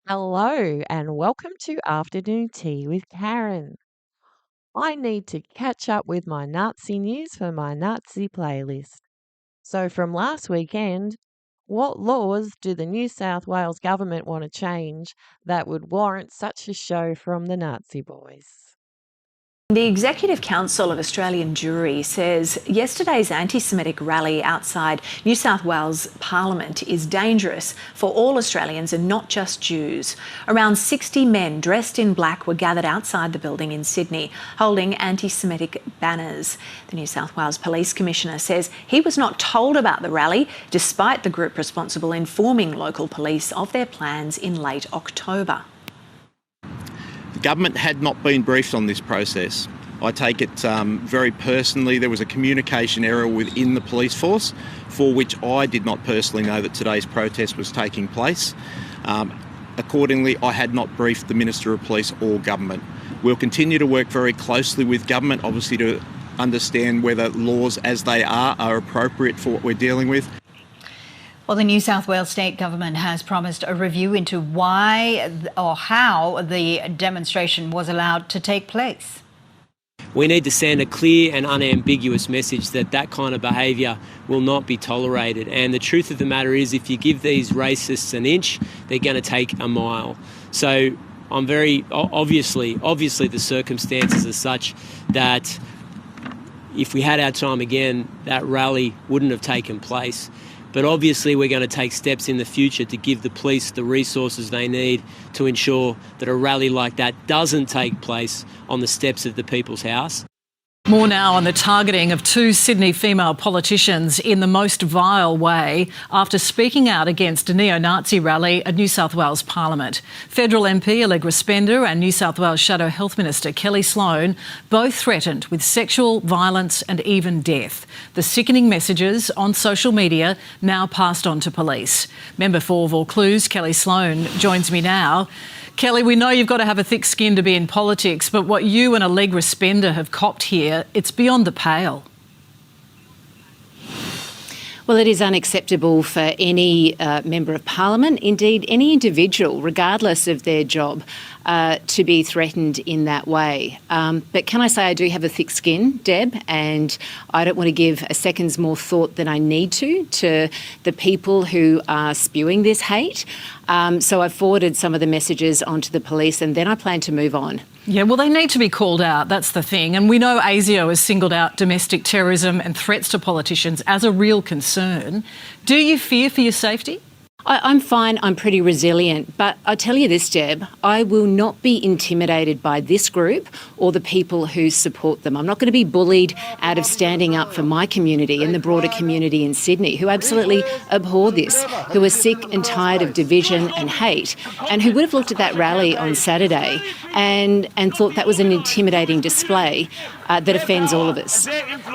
Hello and welcome to Afternoon Tea with Karen. I need to catch up with my Nazi news for my Nazi playlist. So, from last weekend, what laws do the New South Wales government want to change that would warrant such a show from the Nazi boys? The Executive Council of Australian Jewry says yesterday's anti-Semitic rally outside New South Wales Parliament is dangerous for all Australians and not just Jews. Around 60 men dressed in black were gathered outside the building in Sydney, holding anti-Semitic banners. The New South Wales Police Commissioner says he was not told about the rally, despite the group responsible informing local police of their plans in late October. The government had not been briefed on this process. I take it very personally. There was a communication error within the police force for which I did not personally know that today's protest was taking place. Accordingly, I had not briefed the Minister of Police or government. We'll continue to work very closely with government, obviously, to understand whether laws as they are appropriate for what we're dealing with. Well, the New South Wales state government has promised a review into why or how the demonstration was allowed to take place. We need to send a clear and unambiguous message that that kind of behaviour will not be tolerated. And the truth of the matter is, if you give these racists an inch, they're going to take a mile. So I'm very obviously the circumstances are such that if we had our time again, that rally wouldn't have taken place. But obviously we're going to take steps in the future to give the police the resources they need to ensure that a rally like that doesn't take place on the steps of the People's House. More now on the targeting of two Sydney female politicians in the most vile way after speaking out against a neo-Nazi rally at New South Wales Parliament. Federal MP Allegra Spender and New South Wales Shadow Health Minister Kelly Sloan both threatened with sexual violence and even death. The sickening messages on social media now passed on to police. Member for Vaucluse, Kelly Sloan, joins me now. Kelly, we know you've got to have a thick skin to be in politics, but what you and Allegra Spender have copped here, it's beyond the pale. Well, it is unacceptable for any Member of Parliament, indeed any individual, regardless of their job, to be threatened in that way. But can I say I do have a thick skin, Deb, and I don't want to give a second's more thought than I need to the people who are spewing this hate. So I forwarded some of the messages onto the police and then I plan to move on. Yeah, well, they need to be called out, that's the thing. And we know ASIO has singled out domestic terrorism and threats to politicians as a real concern. Do you fear for your safety? I'm fine, I'm pretty resilient, but I tell you this, Deb, I will not be intimidated by this group or the people who support them. I'm not going to be bullied out of standing up for my community and the broader community in Sydney, who absolutely abhor this, who are sick and tired of division and hate, and who would have looked at that rally on Saturday and thought that was an intimidating display that offends all of us.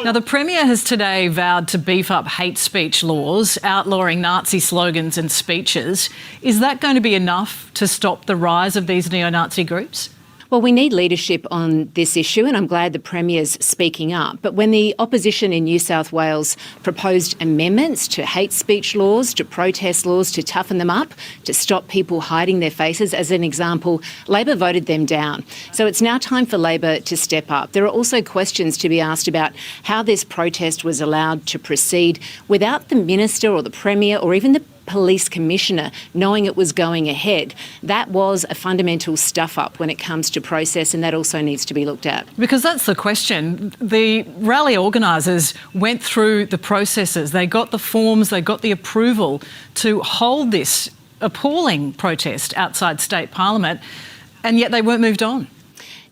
Now, the Premier has today vowed to beef up hate speech laws, outlawing Nazi slogans and speeches. Is that going to be enough to stop the rise of these neo-Nazi groups? Well, we need leadership on this issue, and I'm glad the Premier's speaking up. But when the opposition in New South Wales proposed amendments to hate speech laws, to protest laws, to toughen them up, to stop people hiding their faces, as an example, Labor voted them down. So it's now time for Labor to step up. There are also questions to be asked about how this protest was allowed to proceed without the Minister or the Premier or even the Police Commissioner knowing it was going ahead. That was a fundamental stuff-up when it comes to process, and that also needs to be looked at. Because that's the question. The rally organisers went through the processes. They got the forms, they got the approval to hold this appalling protest outside State Parliament, and yet they weren't moved on.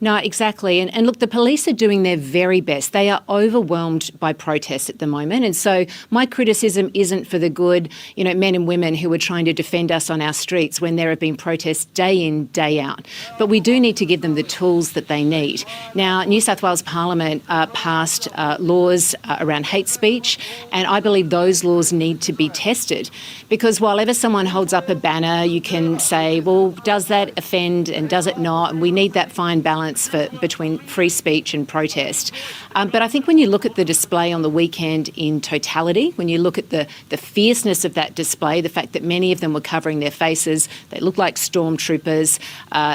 No, exactly. And look, the police are doing their very best. They are overwhelmed by protests at the moment. And so my criticism isn't for the good, men and women who are trying to defend us on our streets when there have been protests day in, day out. But we do need to give them the tools that they need. Now, New South Wales Parliament passed laws around hate speech, and I believe those laws need to be tested. Because while ever someone holds up a banner, you can say, well, does that offend and does it not? And we need that fine balance balance between free speech and protest. But I think when you look at the display on the weekend in totality, when you look at the fierceness of that display, the fact that many of them were covering their faces, they looked like stormtroopers,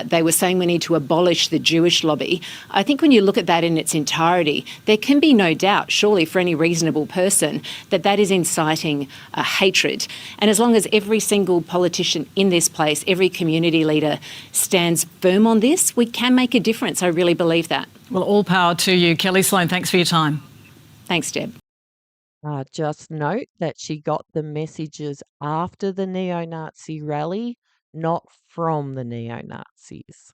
they were saying we need to abolish the Jewish lobby. I think when you look at that in its entirety, there can be no doubt, surely for any reasonable person, that is inciting hatred. And as long as every single politician in this place, every community leader stands firm on this, we can make a difference. I really believe that. Well, all power to you. Kelly Sloan, thanks for your time. Thanks, Deb. Just note that she got the messages after the neo-Nazi rally, not from the neo-Nazis.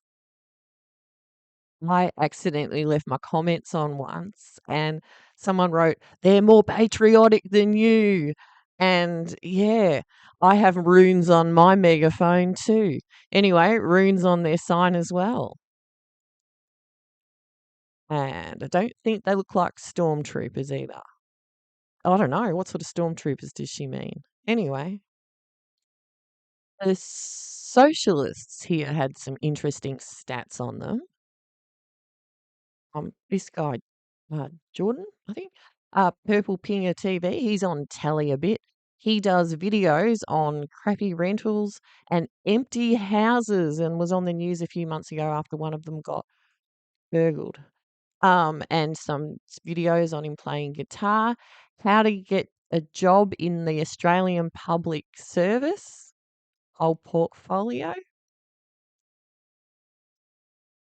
I accidentally left my comments on once and someone wrote, "They're more patriotic than you." And yeah, I have runes on my megaphone too. Anyway, runes on their sign as well. And I don't think they look like stormtroopers either. I don't know. What sort of stormtroopers does she mean? Anyway, the socialists here had some interesting stats on them. This guy, Jordan, I think, Purple Pinger TV, he's on telly a bit. He does videos on crappy rentals and empty houses and was on the news a few months ago after one of them got burgled. And some videos on him playing guitar, how to get a job in the Australian Public Service, whole portfolio.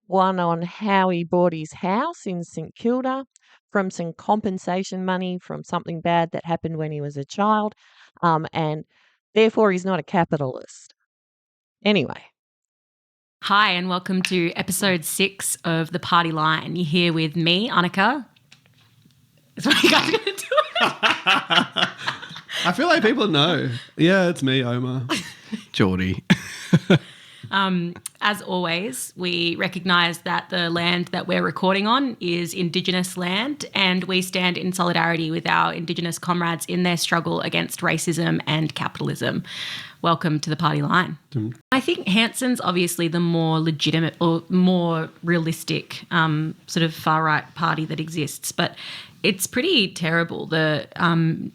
One on how he bought his house in St Kilda from some compensation money from something bad that happened when he was a child, and therefore he's not a capitalist. Anyway. Hi, and welcome to episode 6 of The Party Line. You're here with me, Annika. Is what you guys are going to do? I feel like people know. Yeah, it's me, Omar. Geordie. As always, we recognise that the land that we're recording on is Indigenous land, and we stand in solidarity with our Indigenous comrades in their struggle against racism and capitalism. Welcome to the Party Line. I think Hanson's obviously the more legitimate or more realistic sort of far-right party that exists, but it's pretty terrible. The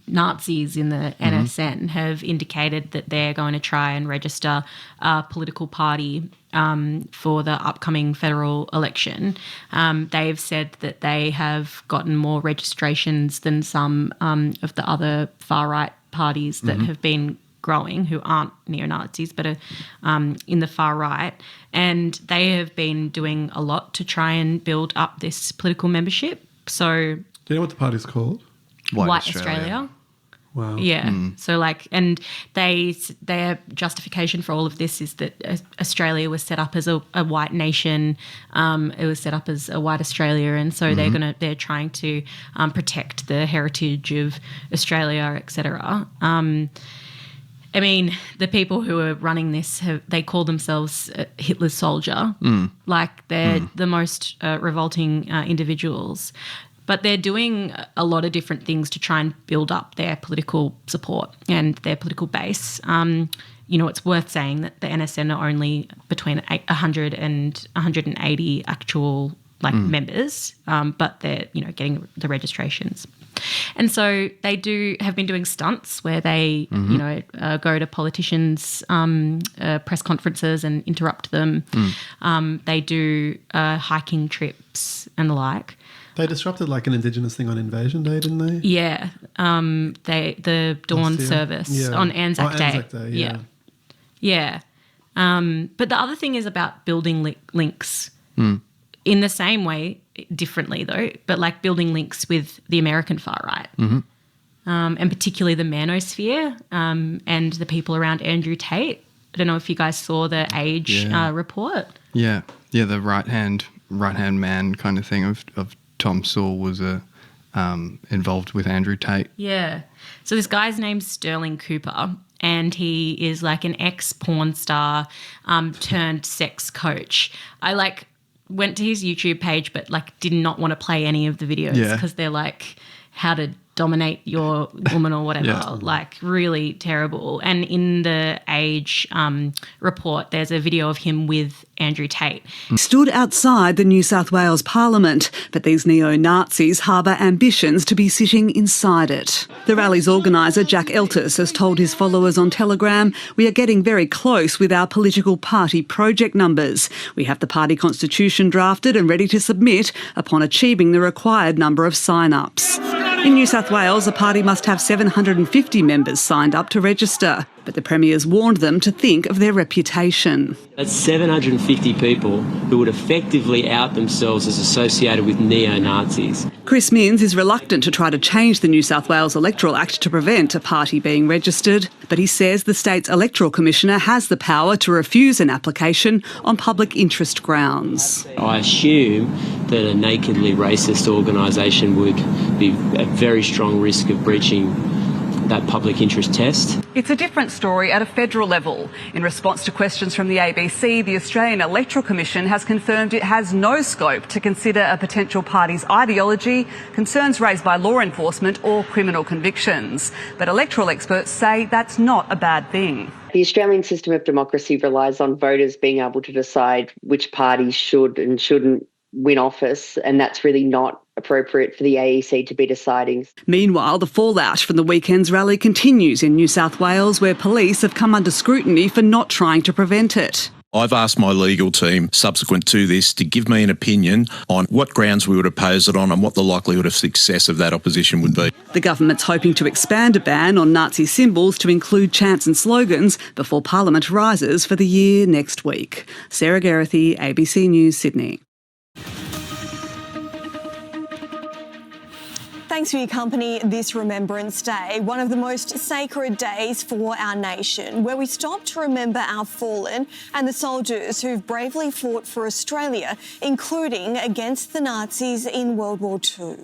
Nazis in the NSN have indicated that they're going to try and register a political party for the upcoming federal election. They've said that they have gotten more registrations than some of the other far-right parties that have been growing, who aren't neo-Nazis but are in the far right. And they have been doing a lot to try and build up this political membership. So... Do you know what the party's called? White Australia. Wow. Yeah. So and their justification for all of this is that Australia was set up as a white nation. It was set up as a white Australia, and so they're trying to protect the heritage of Australia, etc. I mean, the people who are running this, they call themselves Hitler's soldier. Like they're the most revolting individuals. But they're doing a lot of different things to try and build up their political support and their political base. It's worth saying that the NSN are only between 100 and 180 actual members, but they're, getting the registrations. And so they have been doing stunts where they, go to politicians' press conferences and interrupt them. They do hiking trips and the like. They disrupted an Indigenous thing on Invasion Day, didn't they? Yeah. The dawn service on Anzac Day. Anzac Day, yeah. Yeah. But the other thing is about building links in the same way, differently though, but building links with the American far right, and particularly the manosphere and the people around Andrew Tate. I don't know if you guys saw the Age report. Yeah, the right hand man kind of thing of Tom Sewell was involved with Andrew Tate. Yeah. So this guy's name's Sterling Cooper, and he is an ex-porn star turned sex coach. I went to his YouTube page but did not want to play any of the videos because they're how to dominate your woman or whatever. Yeah. Like, really terrible. And in the Age report, there's a video of him with Andrew Tate. Stood outside the New South Wales Parliament, but these neo-Nazis harbour ambitions to be sitting inside it. The rally's organiser, Jack Eltis, has told his followers on Telegram, "We are getting very close with our political party project numbers. We have the party constitution drafted and ready to submit upon achieving the required number of sign-ups." In New South Wales, a party must have 750 members signed up to register, but the Premier's warned them to think of their reputation. That's 750 people who would effectively out themselves as associated with neo-Nazis. Chris Minns is reluctant to try to change the New South Wales Electoral Act to prevent a party being registered, but he says the state's Electoral Commissioner has the power to refuse an application on public interest grounds. I assume that a nakedly racist organisation would be at very strong risk of breaching that public interest test. It's a different story at a federal level. In response to questions from the ABC, the Australian Electoral Commission has confirmed it has no scope to consider a potential party's ideology, concerns raised by law enforcement or criminal convictions. But electoral experts say that's not a bad thing. The Australian system of democracy relies on voters being able to decide which parties should and shouldn't win office, and that's really not appropriate for the AEC to be deciding. Meanwhile, the fallout from the weekend's rally continues in New South Wales, where police have come under scrutiny for not trying to prevent it. I've asked my legal team subsequent to this to give me an opinion on what grounds we would oppose it on and what the likelihood of success of that opposition would be. The government's hoping to expand a ban on Nazi symbols to include chants and slogans before Parliament rises for the year next week. Sarah Geraghty, ABC News, Sydney. Thanks for your company this Remembrance Day, one of the most sacred days for our nation, where we stop to remember our fallen and the soldiers who've bravely fought for Australia, including against the Nazis in World War II.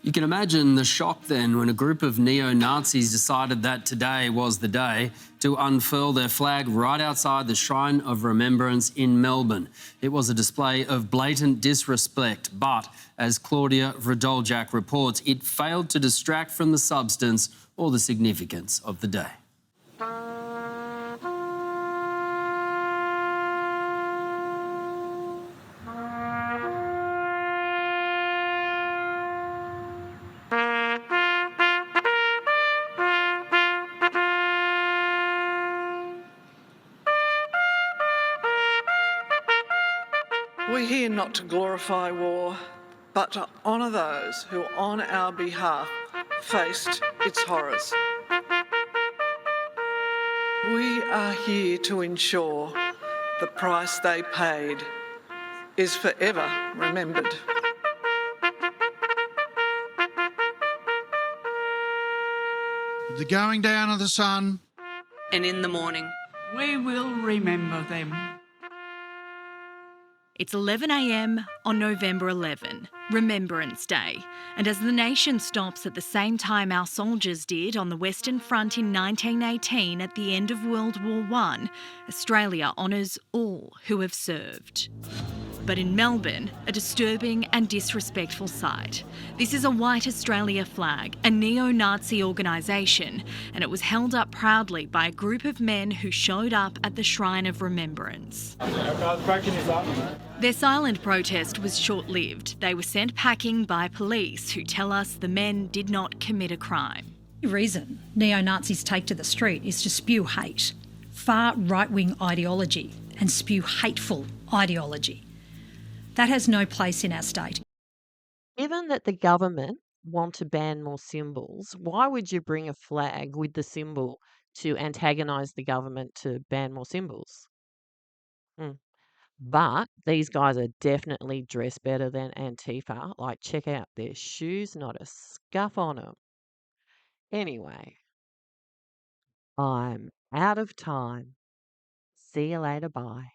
You can imagine the shock then when a group of neo-Nazis decided that today was the day to unfurl their flag right outside the Shrine of Remembrance in Melbourne. It was a display of blatant disrespect, but as Claudia Vradoljak reports, it failed to distract from the substance or the significance of the day. We're here not to glorify war, but to honour those who on our behalf faced its horrors. We are here to ensure the price they paid is forever remembered. The going down of the sun, and in the morning, we will remember them. It's 11 a.m. on November 11, Remembrance Day, and as the nation stops at the same time our soldiers did on the Western Front in 1918 at the end of World War I, Australia honours all who have served. But in Melbourne, a disturbing and disrespectful sight. This is a white Australia flag, a neo-Nazi organisation, and it was held up proudly by a group of men who showed up at the Shrine of Remembrance. Their silent protest was short-lived. They were sent packing by police who tell us the men did not commit a crime. The reason neo-Nazis take to the street is to spew hate, far right-wing ideology, and spew hateful ideology. That has no place in our state. Given that the government want to ban more symbols, why would you bring a flag with the symbol to antagonise the government to ban more symbols? But these guys are definitely dressed better than Antifa. Like, check out their shoes, not a scuff on them. Anyway, I'm out of time. See you later. Bye.